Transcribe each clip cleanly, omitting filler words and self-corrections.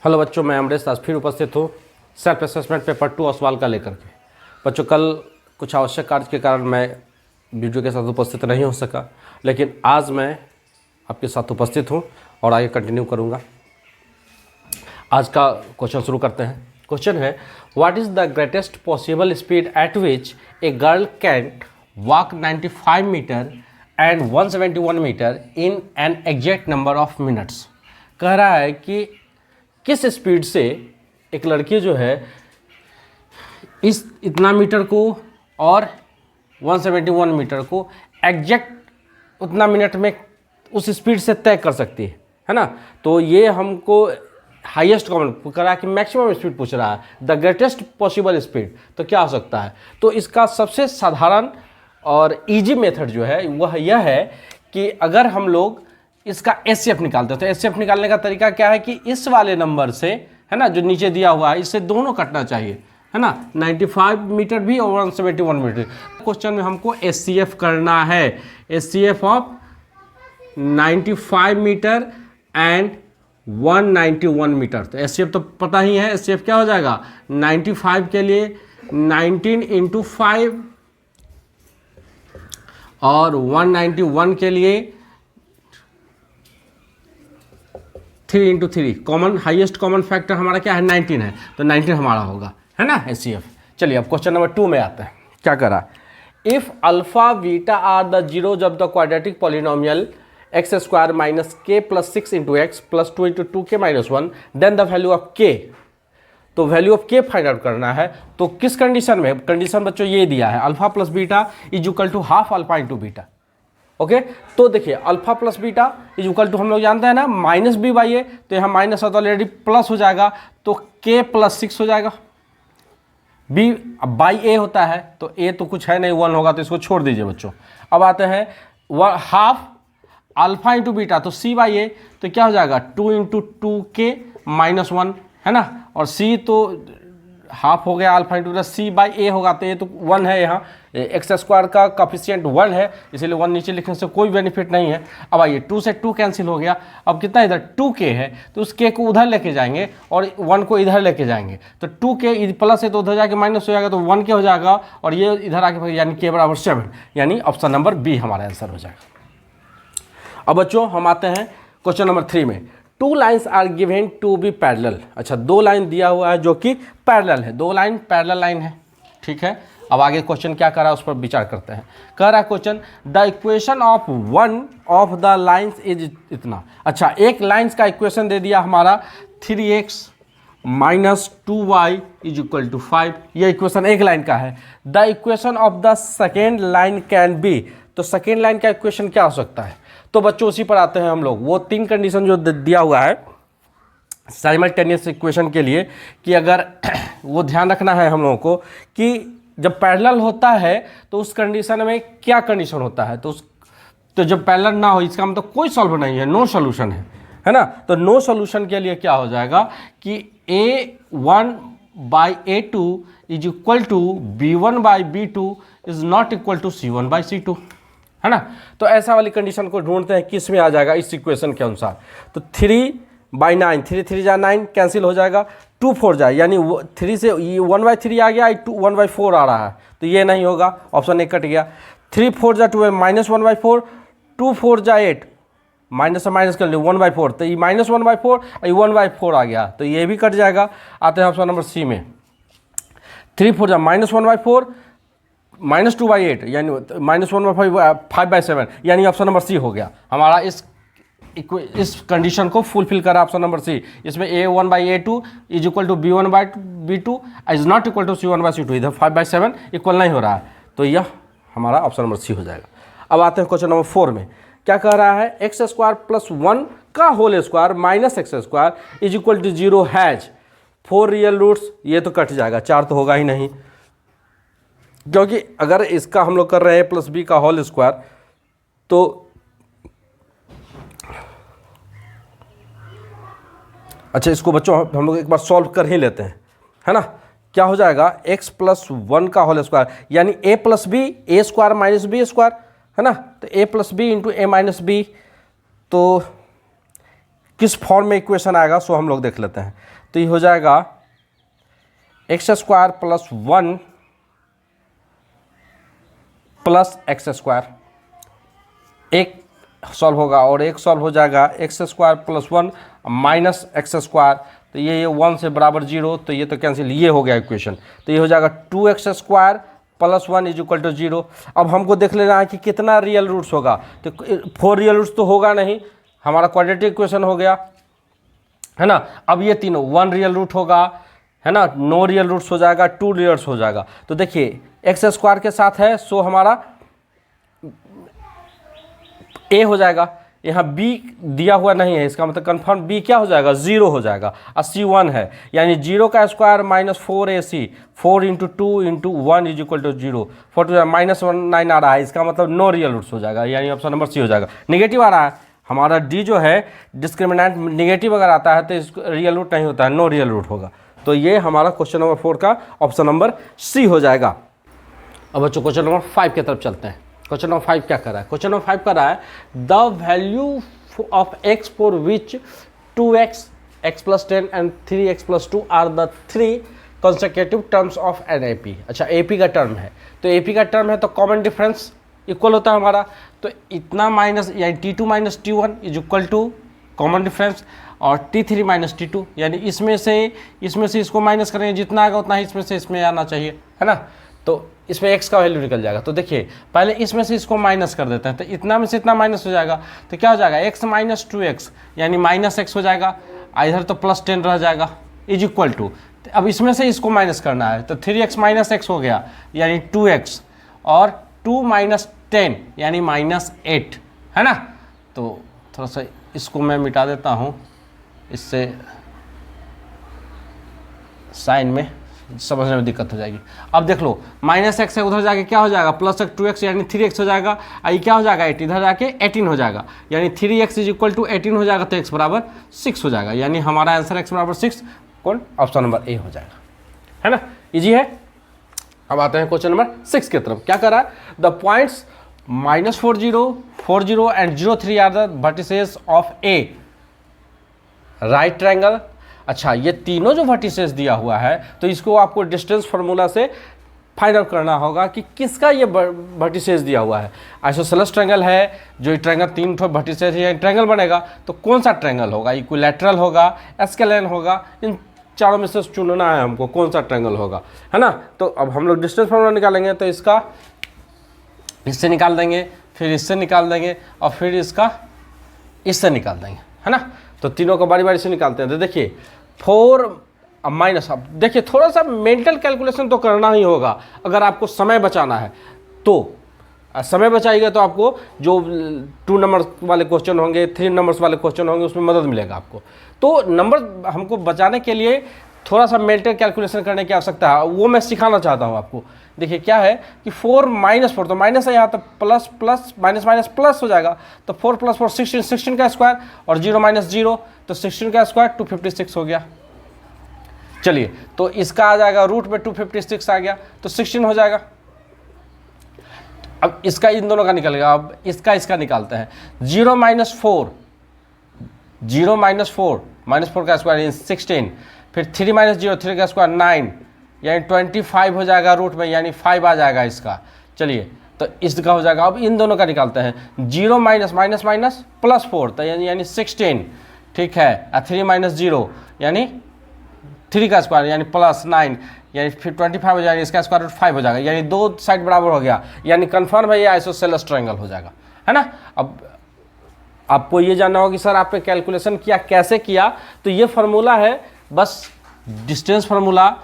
Hello बच्चों, मैं अमरेश आज फिर उपस्थित हूँ सेल्फ असेसमेंट पेपर 2 और सवाल का लेकर के। बच्चों, कल कुछ आवश्यक कार्य के कारण मैं वीडियो के साथ उपस्थित नहीं हो सका, लेकिन आज मैं आपके साथ उपस्थित हूँ और आगे कंटिन्यू करूँगा। आज का क्वेश्चन शुरू करते हैं। क्वेश्चन है, what is the greatest possible speed at which a girl can walk 95 metre and 171 metre in an exact number of minutes. कह रहा है कि किस स्पीड से एक लड़की जो है इस इतना मीटर को और 171 मीटर को एग्जैक्ट उतना मिनट में उस स्पीड से तय कर सकती है ना। तो ये हमको हाईएस्ट कॉमन करा कि मैक्सिमम स्पीड पूछ रहा है, द ग्रेटेस्ट पॉसिबल स्पीड। तो क्या हो सकता है? तो इसका सबसे साधारण और इजी मेथड जो है वह यह है कि अगर हम लोग इसका एचसीएफ निकालते हैं तो एचसीएफ निकालने का तरीका क्या है कि इस वाले नंबर से, है ना, जो नीचे दिया हुआ है, इससे दोनों कटना चाहिए, है ना, 95 मीटर भी और 171 मीटर। क्वेश्चन में हमको एचसीएफ करना है, HCF of 95 metre and 191 metre. तो एचसीएफ तो पता ही है, एचसीएफ क्या हो जाएगा, 95 के लिए 19 × 5 और 191 के लिए 3 × 3। कॉमन हाईएस्ट कॉमन फैक्टर हमारा क्या है, 19 है, तो 19 हमारा होगा, है ना, एचसीएफ। चलिए अब क्वेश्चन नंबर 2 में आते हैं। क्या करा, if alpha beta are the zeros of the quadratic polynomial x square minus k plus 6 × x plus 2 × 2k - 1 then the value of k। तो value of k find out करना है। तो किस कंडीशन में? कंडीशन बच्चों ये दिया है, alpha plus beta is equal to half alpha into beta. Okay तो देखिए, alpha plus beta is equal to, हम लोग जानते हैं ना, माइनस बी बाई ए। तो यहाँ माइनस है तो ऑलरेडी प्लस हो जाएगा, तो k प्लस 6 हो जाएगा। b बाई ए होता है, तो a तो कुछ है नहीं, 1 होगा, तो इसको छोड़ दीजिए बच्चों। अब आते हैं हाफ अल्फा इंटू बीटा, तो c बाई ए, तो क्या हो जाएगा 2 × 2k - 1, है ना। और c तो हाफ हो गया, अल्फा इंटू c बाई ए होगा, तो ये तो 1 है, यहाँ एक्स स्क्वायर का कॉफिशिएंट 1 है, इसीलिए 1 नीचे लिखने से कोई बेनिफिट नहीं है। अब आइए 2 से 2 कैंसिल हो गया, अब कितना इधर 2k है, तो उस k को उधर लेके जाएंगे और 1 को इधर लेके जाएंगे, तो 2k प्लस है तो उधर जाके माइनस हो जाएगा, तो 1k हो जाएगा, और ये इधर आके यानी k बराबर 7, यानी ऑप्शन नंबर बी हमारा आंसर हो जाएगा। अब बच्चों हम आते हैं क्वेश्चन नंबर 3 में। 2 lines are given to be parallel. अच्छा, 2 लाइन दिया हुआ है जो कि पैरेलल है, 2 लाइन पैरेलल लाइन है, ठीक है। अब आगे क्वेश्चन क्या कर रहा है उस पर विचार करते हैं। कह रहा है question, the equation of one of the lines is इतना। अच्छा, एक लाइन्स का इक्वेशन दे दिया हमारा 3x - 2y = 5। ये इक्वेशन एक लाइन का है। The equation of the second line can be. तो सेकेंड लाइन का इक्वेशन क्या हो सकता है? तो बच्चों उसी पर आते हैं हम लोग। वो 3 कंडीशन जो दिया हुआ है साइमल्टेनियस इक्वेशन के लिए, कि अगर वो ध्यान रखना है हम लोगों को कि जब पैरेलल होता है तो उस कंडीशन में क्या कंडीशन होता है। तो जब पैरेलल ना हो, इसका मतलब कोई सॉल्व नहीं है, नो सॉल्यूशन है ना। तो नो सॉल्यूशन के लिए क्या हो जाएगा कि a1 by a2 is equal to b1 by b2 is not equal to c1 by c2, है ना। तो ऐसा वाली कंडीशन को ढूंढते हैं, किस में आ जाएगा इस इक्वेशन के अनुसार। तो 3/9, 3 3 जा 9 कैंसिल हो जाएगा, 2 4 जाए, यानी 3 से 1/3 आ गया, 1/4 आ रहा है, तो ये नहीं होगा, ऑप्शन 1 कट गया। 3 4 जा 12 -1/4, 2 4 जा 8, माइनस से माइनस कर लो 1/4, तो ये -1/4 ये 1/4 आ गया, तो ये भी कट जाएगा। आते हैं ऑप्शन नंबर सी में। 3 4 जा -1/4 -2/8, यानी -1/5/7, यानी ऑप्शन नंबर सी हो गया हमारा। इस कंडीशन को फुलफिल करा ऑप्शन नंबर सी। इसमें a1/a2 is equal to b1/b2 is not equal to c1/c2, इधर 5/7 इक्वल नहीं हो रहा है, तो यह हमारा ऑप्शन नंबर सी हो जाएगा। अब आते हैं क्वेश्चन नंबर 4 में। क्या कह रहा है, x² + 1 का whole square minus x² is equal to 0 has 4 real roots. ये तो कट जाएगा, 4 तो होगा ही नहीं, क्योंकि अगर इसका हम लोग कर रहे हैं +b का होल स्क्वायर, तो अच्छा इसको बच्चों हम लोग एक बार सॉल्व कर ही लेते हैं, है ना। क्या हो जाएगा, x + 1 का होल स्क्वायर, यानी a + b, a² - b², है ना। तो a + b × a - b, तो किस फॉर्म में इक्वेशन आएगा सो हम लोग देख लेते हैं। तो ये हो जाएगा x square plus 1 plus x square, एक सॉल्व होगा और एक सॉल्व हो जाएगा x square plus 1 minus x square, तो ये 1 से बराबर 0, तो ये तो कैंसिल, ये हो गया इक्वेशन। तो ये हो जाएगा 2x square plus 1 is equal to 0। अब हमको देख लेना है कि कितना रियल रूट्स होगा, तो 4 रियल रूट्स तो होगा नहीं, हमारा क्वाड्रेटिक इक्वेशन हो गया है ना। अब ये तीनों 1 रियल रूट होगा है ना, नो रियल रूट्स हो जाएगा, 2 रियल रूट्स हो जाएगा। तो देखिए एक्स स्क्वायर के साथ है सो हमारा ए हो जाएगा, यहाँ बी दिया हुआ नहीं है, इसका मतलब कंफर्म बी क्या हो जाएगा, 0 हो जाएगा। 81 है, यानी 0 का square minus 4ac, 4 into 2 into 1 is equal to 0, 4 minus 9 आ रहा है, इसका मतलब नो रियल रूट्स हो जाएगा, यानी ऑप्शन नंबर सी हो जाएगा। निगेटिव आ रहा है, हमारा डी जो है डिस्क्रिमिनेंट निगेटिव अगर आता है तो इसको रियल रूट नहीं होता है, नो रियल रूट होगा। तो ये हमारा क्वेश्चन नंबर 4 का ऑप्शन नंबर सी हो जाएगा। अब बच्चों क्वेश्चन नंबर 5 की तरफ चलते हैं। क्वेश्चन नंबर 5 क्या कर रहा है, क्वेश्चन नंबर 5 कर रहा है the value of x for which 2x, x plus 10 and 3x plus 2 are the 3 consecutive terms of an AP। अच्छा AP का टर्म है, तो AP का टर्म है तो कॉमन डिफरेंस इक्वल होता है हमारा, तो इतना माइनस यानी T2 minus T1 is equal to common difference और T3 माइनस T2, यानी इसमें से इसको माइनस करेंगे, जितना आएगा उतना ही इसमें से इसमें आना चाहिए है ना। तो इसमें x का वैल्यू निकल जाएगा, तो देखिए पहले इसमें से इसको माइनस कर देते हैं, तो इतना में से इतना माइनस हो जाएगा, तो क्या हो जाएगा x माइनस 2x यानी माइनस x हो जाएगा, इधर तो प्लस 10 रह जाएगा इज इक्वल टू, अब इसमें से इसको माइनस करना है, तो 3x माइनस x हो गया यानी 2x और 2 माइनस 10 यानी माइनस 8 है ना। तो थोड़ा सा इसको मैं मिटा देता हूँ, इससे साइन में समझने में दिक्कत हो जाएगी। अब देख लो माइनस एक्स है, उधर जाके क्या हो जाएगा प्लस एक्स 2x यानी 3x हो जाएगा, ये क्या हो जाएगा 8, इधर जाके 18 हो जाएगा, यानी 3x इज इक्वल टू 18 हो जाएगा, तो x बराबर 6 हो जाएगा, यानी हमारा आंसर x बराबर 6 कौन ऑप्शन नंबर ए हो जाएगा, है ना, इजी है। अब आते हैं क्वेश्चन नंबर 6 की तरफ। क्या कर रहा है the points -40, 40 and 03 are the vertices of a right triangle. अच्छा ये तीनों जो वर्टिसेस दिया हुआ है तो इसको आपको डिस्टेंस फार्मूला से फाइंड आउट करना होगा कि किसका ये वर्टिसेस दिया हुआ है। आइसोसेलेस ट्रायंगल है, जो ट्रायंगल 3 ठो वर्टिसेस है ट्रायंगल बनेगा, तो कौन सा ट्रायंगल होगा, इक्विलैटरल होगा, एस्केलेन होगा, इन चारों में से चुनना है हमको कौन सा ट्रायंगल होगा, है ना। तो अब हम लोग डिस्टेंस फार्मूला निकालेंगे, तो इसका इससे निकाल देंगे, फिर इससे निकाल देंगे और फिर इसका इससे निकाल देंगे, है ना। तो तीनों को बारी बारी से निकालते हैं। तो देखिए 4 माइनस, अब देखिए थोड़ा सा मेंटल कैलकुलेशन तो करना ही होगा अगर आपको समय बचाना है, तो समय बचाइएगा तो आपको जो 2 नंबर वाले क्वेश्चन होंगे, 3 नंबर्स वाले क्वेश्चन होंगे, उसमें मदद मिलेगा आपको। तो नंबर हमको बचाने के लिए थोड़ा सा मेंटल कैलकुलेशन करने की आवश्यकता है, वो मैं सिखाना चाहता हूँ आपको। देखिए क्या है कि 4 माइनस 4, तो माइनस है यहाँ, तो plus plus minus minus plus हो जाएगा, तो 4 प्लस 4 16, 16 का स्क्वायर और 0 माइनस 0, तो 16 का स्क्वायर 256 हो गया। चलिए तो इसका आ जाएगा रूट में 256 आ गया, तो 16 हो जाएगा। अब इसका इन दोनों का निकलेगा, अब इसका निकालते हैं। 0 माइनस 4, 0 माइनस 4, माइनस 4 का स्क्वायर 16, फिर 3 माइनस 0, 3 का स्क्वायर 9, यानी 25 हो जाएगा रूट में, यानी 5 आ जाएगा इसका। चलिए तो इसका हो जाएगा। अब इन दोनों का निकालते हैं। 0 माइनस माइनस माइनस प्लस 4, तो यानी 16, ठीक है, 3 माइनस 0 यानी 3 का स्क्वायर यानी प्लस 9, यानी फिर 25 हो जाएगा, इसका स्क्वायर रूट 5 हो जाएगा, यानी दो साइड बराबर हो गया, यानी कन्फर्म है ये आइसोसेलेस ट्रायंगल हो जाएगा, है ना। अब आपको ये जानना होगा कि सर आपने कैलकुलेशन किया कैसे किया, तो ये फार्मूला है बस distance formula,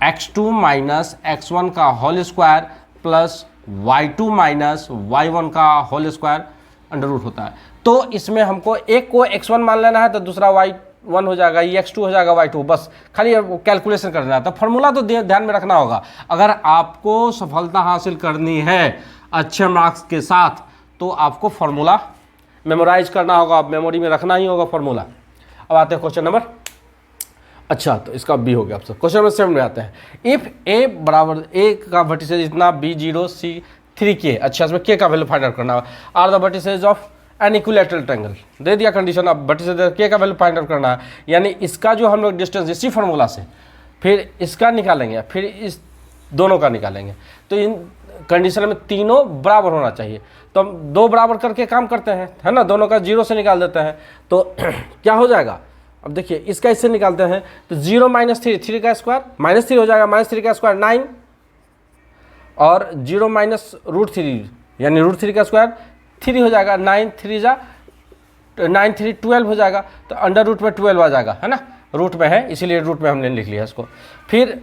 x2 minus x1 का whole square plus y2 minus y1 का होल स्क्वायर अंडर रूट होता है। तो इसमें हमको एक को x1 मान लेना है, तो दूसरा y1 हो जाएगा, ये x2 हो जाएगा y2, बस खाली कैलकुलेशन करना है। तो फार्मूला तो ध्यान में रखना होगा। अगर आपको सफलता हासिल करनी है अच्छे मार्क्स के साथ, तो आपको फार्मूला मेमोराइज करना होगा, मेमोरी में रखना ही होगा फार्मूला। अब आते हैं क्वेश्चन नंबर, अच्छा तो इसका बी हो गया। आपसे क्वेश्चन नंबर 7 में आते हैं। इफ ए बराबर ए का वर्टिसेज इतना B0 C3 K, अच्छा इसमें K का वैल्यू फाइंड आउट करना है। Are the vertices of an equilateral triangle, दे दिया कंडीशन। अब बटे से के का वैल्यू फाइंड आउट करना है, यानी इसका जो हम लोग डिस्टेंस इसी फार्मूला से फिर इसका निकालेंगे, फिर इस दोनों का निकालेंगे। तो इन कंडीशन में तीनों बराबर होना चाहिए, तो हम दो बराबर करके काम करते हैं, है ना, दोनों का जीरो से निकाल देते हैं। तो क्या हो जाएगा, अब देखिए इसका इससे निकालते हैं, तो 0 - 3, 3 का स्क्वायर -3 हो जाएगा, -3 का स्क्वायर 9, और 0 माइनस √3 यानी √3 का स्क्वायर 3 हो जाएगा, 9 3 जा 9 3 12 हो जाएगा, तो अंडर रूट में 12 आ जाएगा, है ना, रूट में है इसीलिए रूट में हमने लिख लिया इसको। फिर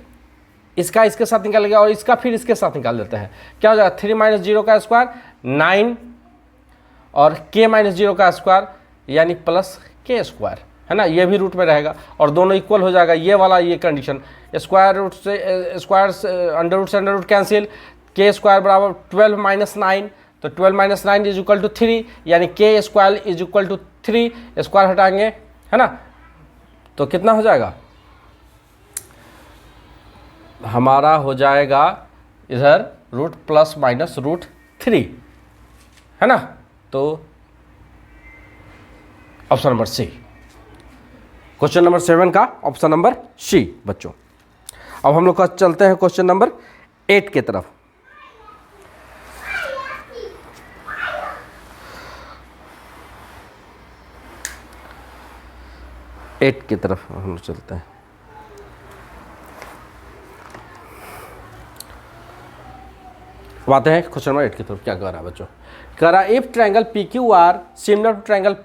इसका इसके साथ निकाल गया और इसका फिर इसके साथ निकाल देते हैं, क्या हो जाएगा 3 - 0 का स्क्वायर 9 और k - 0 का स्क्वायर यानी प्लस k स्क्वायर, है ना, ये भी रूट में रहेगा और दोनों इक्वल हो जाएगा। ये वाला ये कंडीशन, स्क्वायर रूट से square under root cancel, k square बराबर 12 - 9, तो 12 - 9 इज इक्वल टू 3 यानी k square is equal to 3, square हटाएंगे, है ना, तो कितना हो जाएगा हमारा, हो जाएगा इधर रूट प्लस माइनस √3, है ना। तो option number C, question number 7 का ऑप्शन नंबर सी बच्चों। अब हम लोग चलते हैं क्वेश्चन नंबर 8 की तरफ। हम लोग चलते हैं। अब आते हैं क्वेश्चन नंबर 8 की तरफ। क्या कह रहा है बच्चों, कह रहा है if triangle PQR similar to triangle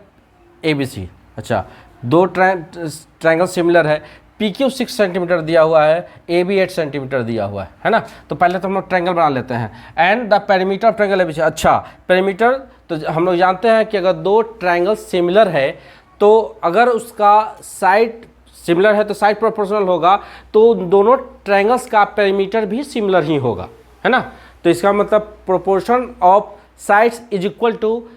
ABC। अच्छा, दो ट्रायंगल सिमिलर है, PQ 6 सेंटीमीटर दिया हुआ है, AB 8 सेंटीमीटर दिया हुआ है ना। तो पहले तो हम लोग ट्रायंगल बना लेते हैं। And the perimeter of triangle ABC। अच्छा, पेरीमीटर तो हम लोग जानते हैं कि अगर दो ट्रायंगल सिमिलर है तो अगर उसका साइड सिमिलर है तो साइड प्रोपोर्शनल होगा, तो दोनों ट्रायंगल्स का पेरीमीटर भी सिमिलर ही होगा, है ना। तो इसका मतलब proportion of sides is equal to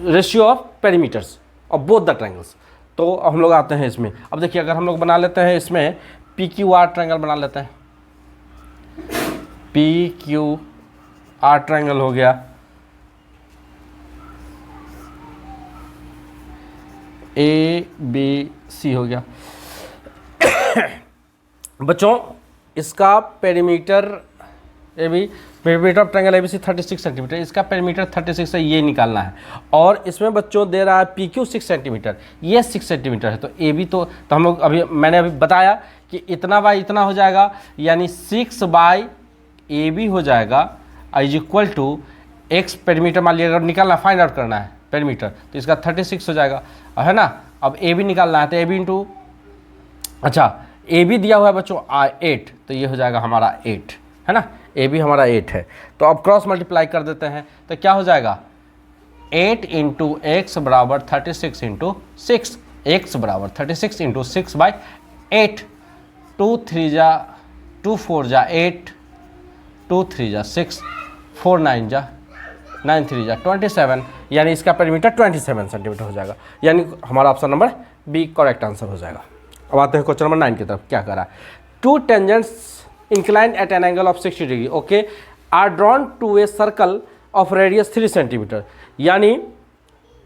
ratio of perimeters of both the triangles. तो हम लोग आते हैं इसमें। अब देखिए अगर हम लोग बना लेते हैं इसमें PQR ट्रायंगल बना लेते हैं, PQR ट्रायंगल हो गया, ABC हो गया। बच्चों इसका perimeter perimeter of triangle ABC 36 centimetre, इसका पेरीमीटर 36 है, ये निकालना है। और इसमें बच्चों दे रहा है PQ 6 सेंटीमीटर, ये 6 सेंटीमीटर है, तो AB तो हम लोग मैंने अभी बताया कि इतना बाई इतना हो जाएगा, यानी 6/AB हो जाएगा is equal to x perimeter मान लिया, अगर निकालना फाइंड आउट करना है पेरीमीटर, तो इसका 36 हो जाएगा, है ना। अब AB निकालना है तो AB इंटू, अच्छा AB दिया हुआ है बच्चों 8, तो ये हो जाएगा हमारा 8, है ना, AB हमारा 8 है। तो अब क्रॉस मल्टीप्लाई कर देते हैं, तो क्या हो जाएगा 8 × x बराबर 36 × 6, x बराबर 36 × 6/8, 2 3 जा 2 4 जा 8, 2 3 जा 6, 4 9 जा 9 3 जा 27, यानी इसका पेरीमीटर 27 सेंटीमीटर हो जाएगा, यानी हमारा option number B correct answer हो जाएगा। अब आते हैं क्वेश्चन नंबर 9 की तरफ। क्या कह रहा है, two tangents inclined at an angle of 60 degree okay are drawn to a circle of radius 3 centimetre. यानी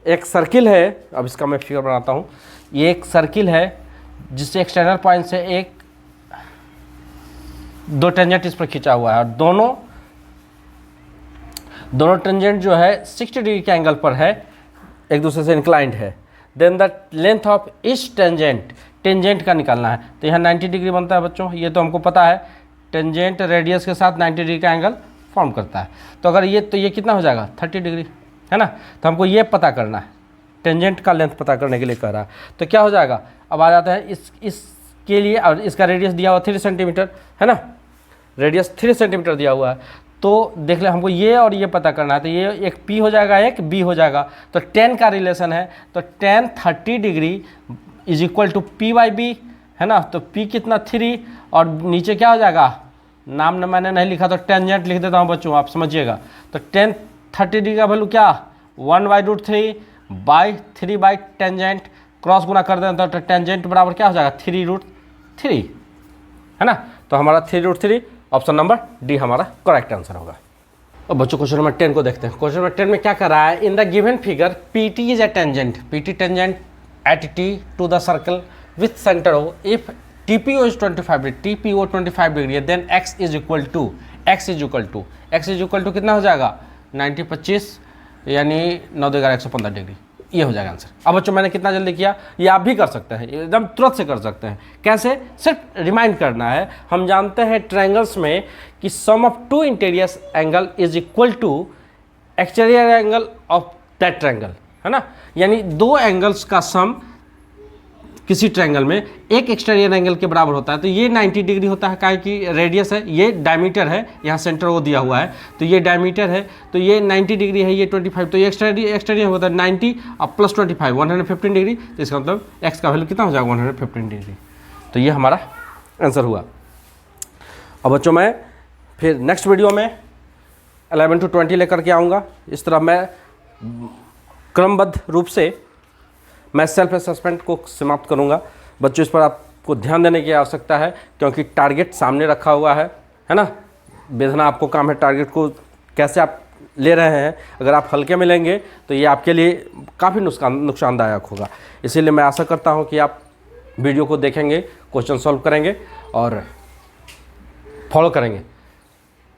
एक सर्किल है, अब इसका मैं फिगर बनाता हूँ, ये एक सर्किल है जिससे एक्सटर्नल पॉइंट से एक दो टेंजेंट इस पर खींचा हुआ है, और दोनों टेंजेंट जो है 60 डिग्री के एंगल पर है, एक दूसरे से इंक्लाइंड है। Then the length of each tangent का निकालना है, तो यहाँ 90 डिग्री बनता है बच्चों, ये तो हमको पता है, टेंजेंट रेडियस के साथ 90 डिग्री का एंगल फॉर्म करता है। तो अगर ये तो ये कितना हो जाएगा 30 डिग्री, है ना। तो हमको ये पता करना है, टेंजेंट का लेंथ पता करने के लिए कह रहा है। तो क्या हो जाएगा, अब आ जाता है इसके लिए, और इसका रेडियस दिया हुआ 3 सेंटीमीटर, है ना, रेडियस 3 सेंटीमीटर दिया हुआ है। तो देख ले हमको ये और ये पता करना है, तो ये एक P हो जाएगा एक B हो जाएगा, तो 10 का रिलेशन है, तो tan 30 degree is equal to P/B, है ना। तो P कितना 3, और नीचे क्या हो जाएगा, नाम न मैंने नहीं लिखा तो टेंजेंट लिख देता हूँ बच्चों, आप समझिएगा। तो tan 30 डिग्री का वैल्यू क्या 1/√3/3 टेंजेंट, क्रॉस गुना कर दें तो टेंजेंट बराबर क्या हो जाएगा 3√3, है ना। तो हमारा 3√3 ऑप्शन नंबर डी हमारा करेक्ट आंसर होगा। अब बच्चों क्वेश्चन नंबर 10 को देखते हैं। क्वेश्चन नंबर 10 में क्या कर रहा है, in the given figure P T is a tangent, P T tangent at T to the circle with centre O, if T P O is 25 degree, T P O 25 degree है, then x is equal to कितना हो जाएगा 90 25 यानी 9 2 11 115 degree, ये हो जाएगा answer. अब बच्चों मैंने कितना जल्दी किया, ये आप भी कर सकते हैं, एकदम तुरंत से कर सकते हैं। कैसे, सिर्फ रिमाइंड करना है। हम जानते हैं ट्रायंगल्स में कि sum of two interior angle is equal to exterior angle of that triangle, है ना। यानी दो एंगल्स का सम किसी ट्रायंगल में एक एक्सटीरियर एंगल के बराबर होता है। तो ये 90 डिग्री होता है, काहे कि रेडियस है, ये डायमीटर है, यहाँ सेंटर वो दिया हुआ है, तो ये डायमीटर है, तो ये 90 डिग्री है, ये 25, तो ये एक्सटीरियर होता है 90 और प्लस 25 115 डिग्री। तो इसका मतलब एक्स का वैल्यू कितना हो जाएगा 115 डिग्री। तो ये हमारा आंसर हुआ। अब बच्चों मैं फिर नेक्स्ट वीडियो में 11 to 20 लेकर के आऊँगा। इस तरह मैं क्रमबद्ध रूप से मैं सेल्फ असेसमेंट को समाप्त करूंगा। बच्चों इस पर आपको ध्यान देने की आवश्यकता है, क्योंकि टारगेट सामने रखा हुआ है ना। बेधना आपको काम है, टारगेट को कैसे आप ले रहे हैं। अगर आप हल्के में लेंगे तो ये आपके लिए काफ़ी नुकसानदायक होगा। इसीलिए मैं आशा करता हूँ कि आप वीडियो को देखेंगे, क्वेश्चन सॉल्व करेंगे और फॉलो करेंगे।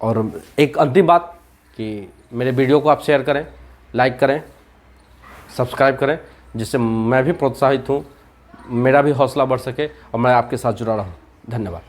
और एक अंतिम बात कि मेरे वीडियो को आप शेयर करें, लाइक करें, सब्सक्राइब करें, जिससे मैं भी प्रोत्साहित हूँ, मेरा भी हौसला बढ़ सके और मैं आपके साथ जुड़ा रहूँ। धन्यवाद।